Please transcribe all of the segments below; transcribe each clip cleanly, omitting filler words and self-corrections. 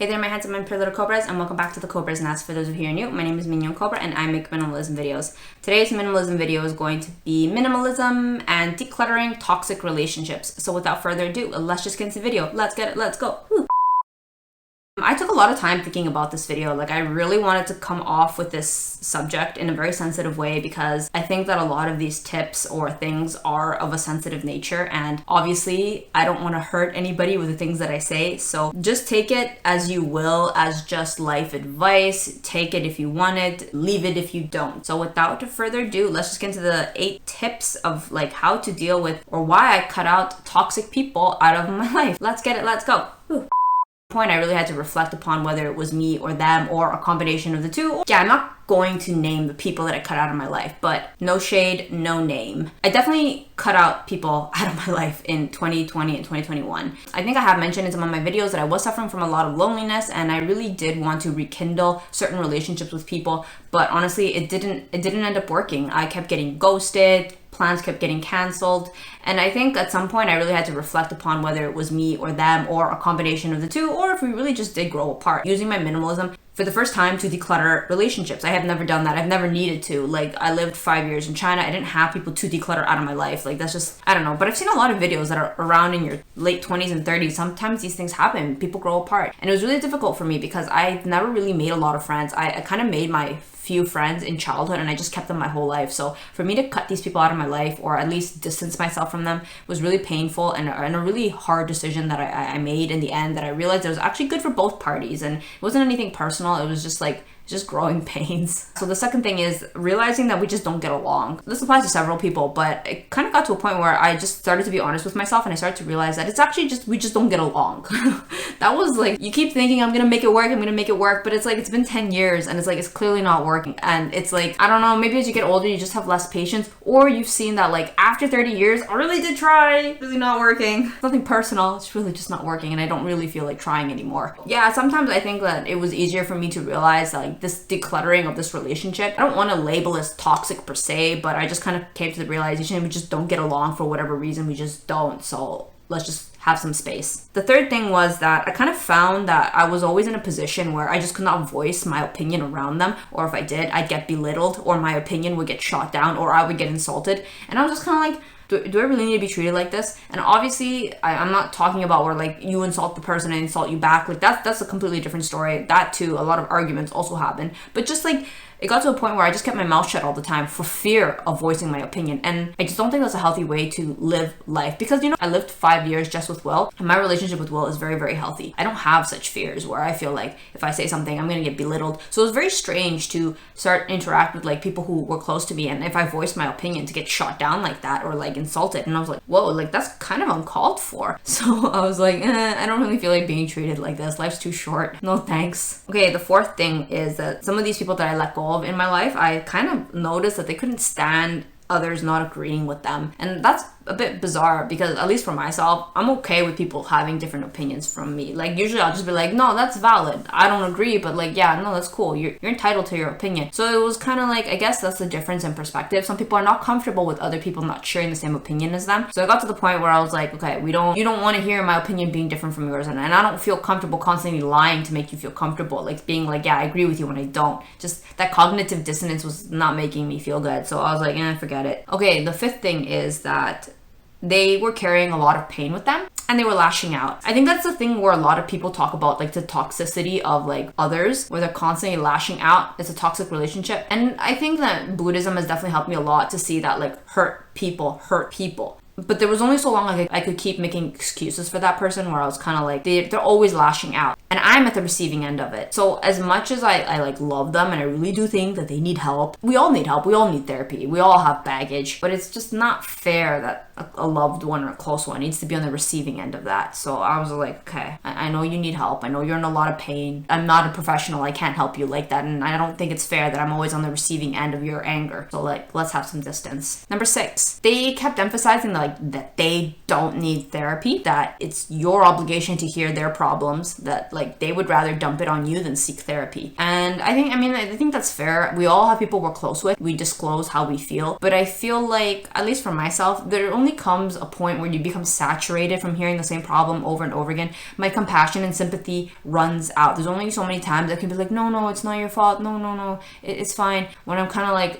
Hey there, my handsome and pretty little Cobras, and welcome back to the Cobras. And for those of you who are new, my name is Mignon Cobra and I make minimalism videos. Today's minimalism video is going to be minimalism and decluttering toxic relationships. So without further ado, let's just get into the video. Let's get it, let's go. Woo. I took a lot of time thinking about this video. I really wanted to come off with this subject in a very sensitive way because I think that a lot of these tips or things are of a sensitive nature, and obviously I don't want to hurt anybody with the things that I say, so just take it as you will, as just life advice. Take it if you want it, leave it if you don't. So without further ado, let's just get into the 8 tips of how to deal with, or why I cut out toxic people out of my life. Let's get it, let's go. Whew. Point I really had to reflect upon whether it was me or them or a combination of the two. Yeah, I'm not going to name the people that I cut out of my life, but no shade, no name. I definitely cut out people out of my life in 2020 and 2021. I think I have mentioned in some of my videos that I was suffering from a lot of loneliness, and I really did want to rekindle certain relationships with people, but honestly it didn't end up working. I kept getting ghosted, plans kept getting canceled, and I think at some point I really had to reflect upon whether it was me or them or a combination of the two, or if we really just did grow apart. Using my minimalism for the first time to declutter relationships. I have never done that. I've never needed to. I lived 5 years in China. I didn't have people to declutter out of my life. That's just, I don't know. But I've seen a lot of videos that are around in your late 20s and 30s. Sometimes these things happen. People grow apart. And it was really difficult for me because I never really made a lot of friends. I kind of made my few friends in childhood and I just kept them my whole life. So for me to cut these people out of my life, or at least distance myself from them, was really painful and a really hard decision that I made in the end, that I realized it was actually good for both parties, and it wasn't anything personal. It was just just growing pains. So the second thing is realizing that we just don't get along. This applies to several people, but it kind of got to a point where I just started to be honest with myself, and I started to realize that it's actually just, we just don't get along. That was you keep thinking I'm gonna make it work, but it's been 10 years and it's clearly not working. And it's I don't know, maybe as you get older you just have less patience, or you've seen that after 30 years I really did try, really not working. It's nothing personal, it's really just not working, and I don't really feel like trying anymore. Yeah, sometimes I think that it was easier for me to realize that this decluttering of this relationship, I don't want to label as toxic per se, but I just kind of came to the realization we just don't get along for whatever reason. We just don't. So let's just have some space. The third thing was that I kind of found that I was always in a position where I just could not voice my opinion around them, or if I did, I'd get belittled, or my opinion would get shot down, or I would get insulted. And I was just kind of do I really need to be treated like this? And obviously, I'm not talking about where you insult the person and insult you back. That's a completely different story. That too, a lot of arguments also happen. But just it got to a point where I just kept my mouth shut all the time for fear of voicing my opinion. And I just don't think that's a healthy way to live life. Because, I lived 5 years just with Will, and my relationship with Will is very, very healthy. I don't have such fears where I feel if I say something, I'm going to get belittled. So it was very strange to start interact with people who were close to me, and if I voiced my opinion, to get shot down like that, or insulted. And I was whoa, that's kind of uncalled for. So I was I don't really feel like being treated like this. Life's too short. No thanks. Okay, the fourth thing is that some of these people that I let go of in my life, I kind of noticed that they couldn't stand others not agreeing with them. And that's a bit bizarre because, at least for myself, I'm okay with people having different opinions from me. Usually I'll just be no, that's valid. I don't agree, but yeah, no, that's cool. You're entitled to your opinion. So it was kind of I guess that's the difference in perspective. Some people are not comfortable with other people not sharing the same opinion as them. So I got to the point where I was okay, you don't want to hear my opinion being different from yours, and I don't feel comfortable constantly lying to make you feel comfortable. Being yeah, I agree with you when I don't. Just that cognitive dissonance was not making me feel good. So I was forget it. Okay, the fifth thing is that they were carrying a lot of pain with them and they were lashing out. I think that's the thing where a lot of people talk about the toxicity of others, where they're constantly lashing out. It's a toxic relationship. And I think that Buddhism has definitely helped me a lot to see that hurt people. But there was only so long I could keep making excuses for that person, where I was kind of they're always lashing out. And I'm at the receiving end of it. So as much as I love them, and I really do think that they need help, we all need help, we all need therapy, we all have baggage, but it's just not fair that a loved one or a close one needs to be on the receiving end of that. So I was okay, I know you need help, I know you're in a lot of pain, I'm not a professional, I can't help you like that, and I don't think it's fair that I'm always on the receiving end of your anger. So let's have some distance. Number 6, they kept emphasizing that they don't need therapy, that it's your obligation to hear their problems, that like they would rather dump it on you than seek therapy. And I think that's fair. We all have people we're close with. We disclose how we feel. But I feel like, at least for myself, there only comes a point where you become saturated from hearing the same problem over and over again. My compassion and sympathy runs out. There's only so many times I can be like, no, it's not your fault. No, it's fine. When I'm kind of like,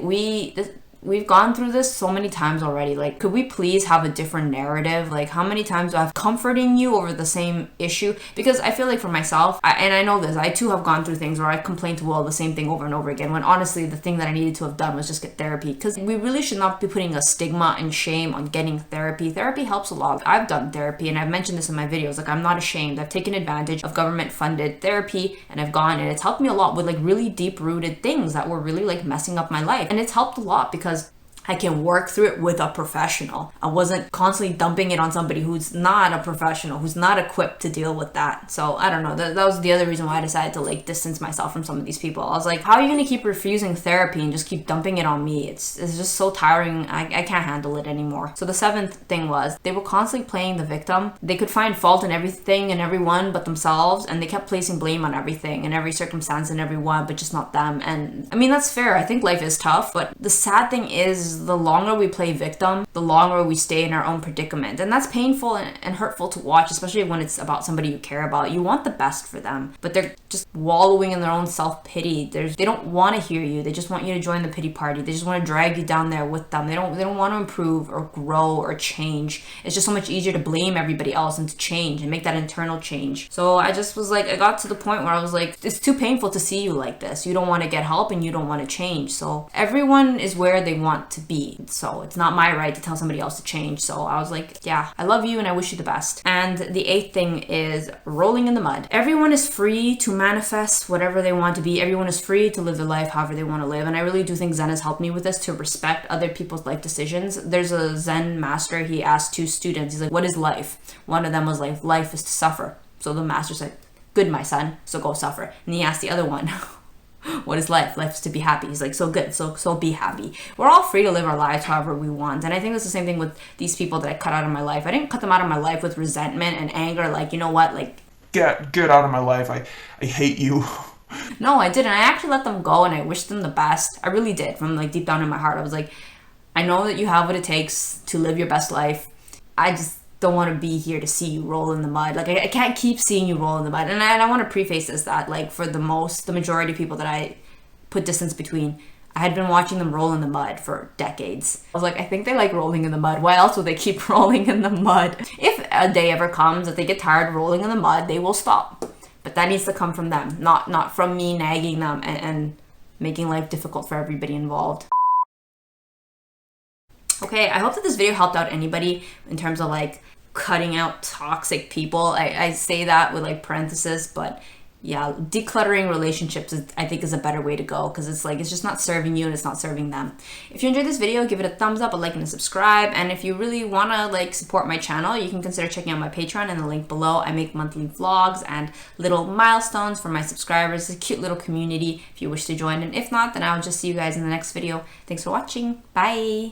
we've gone through this so many times already. Like, could we please have a different narrative? Like, how many times do I have comforting you over the same issue? Because I feel like for myself, and I know this, I too have gone through things where I complained to Will the same thing over and over again, when honestly the thing that I needed to have done was just get therapy. Because we really should not be putting a stigma and shame on getting therapy. Therapy helps a lot. I've done therapy, and I've mentioned this in my videos. Like, I'm not ashamed. I've taken advantage of government funded therapy, and I've gone, and it's helped me a lot with like really deep rooted things that were really like messing up my life. And it's helped a lot because I can work through it with a professional. I wasn't constantly dumping it on somebody who's not a professional, who's not equipped to deal with that. So I don't know. That was the other reason why I decided to like distance myself from some of these people. I was like, how are you going to keep refusing therapy and just keep dumping it on me? It's just so tiring. I can't handle it anymore. So the seventh thing was they were constantly playing the victim. They could find fault in everything and everyone but themselves, and they kept placing blame on everything and every circumstance and everyone, but just not them. And I mean, that's fair. I think life is tough, but the sad thing is, the longer we play victim, the longer we stay in our own predicament. And that's painful and hurtful to watch, especially when it's about somebody you care about. You want the best for them, but they're just wallowing in their own self-pity. They don't want to hear you. They just want you to join the pity party. They just want to drag you down there with them. They don't want to improve or grow or change. It's just so much easier to blame everybody else and to change and make that internal change. So I just was like, I got to the point where I was like, it's too painful to see you like this. You don't want to get help and you don't want to change. So everyone is where they want to be. So it's not my right to tell somebody else to change. So I was like, yeah, I love you and I wish you the best. And the eighth thing is rolling in the mud. Everyone is free to manifest whatever they want to be. Everyone is free to live their life however they want to live. And I really do think Zen has helped me with this, to respect other people's life decisions. There's a Zen master, he asked two students, he's like, what is life? One of them was like, life is to suffer. So the master said, good, my son, so go suffer. And he asked the other one, what is life? Life is to be happy. He's like, so good, so be happy. We're all free to live our lives however we want. And I think that's the same thing with these people that I cut out of my life. I didn't cut them out of my life with resentment and anger, like, you know what, like, get out of my life. I hate you. No, I didn't. I actually let them go and I wished them the best. I really did. From like deep down in my heart, I was like, I know that you have what it takes to live your best life. I just don't want to be here to see you roll in the mud. Like, I can't keep seeing you roll in the mud. And I want to preface this that, like, for the majority of people that I put distance between, I had been watching them roll in the mud for decades. I was like, I think they like rolling in the mud. Why else would they keep rolling in the mud? If a day ever comes that they get tired of rolling in the mud, they will stop. But that needs to come from them, not from me nagging them and making life difficult for everybody involved. Okay, I hope that this video helped out anybody in terms of like cutting out toxic people. I say that with like parentheses, but yeah, decluttering relationships I think is a better way to go, because it's like, it's just not serving you and it's not serving them. If you enjoyed this video, give it a thumbs up, a like, and a subscribe. And if you really want to like support my channel, you can consider checking out my Patreon in the link below. I make monthly vlogs and little milestones for my subscribers. It's a cute little community if you wish to join. And if not, then I'll just see you guys in the next video. Thanks for watching. Bye.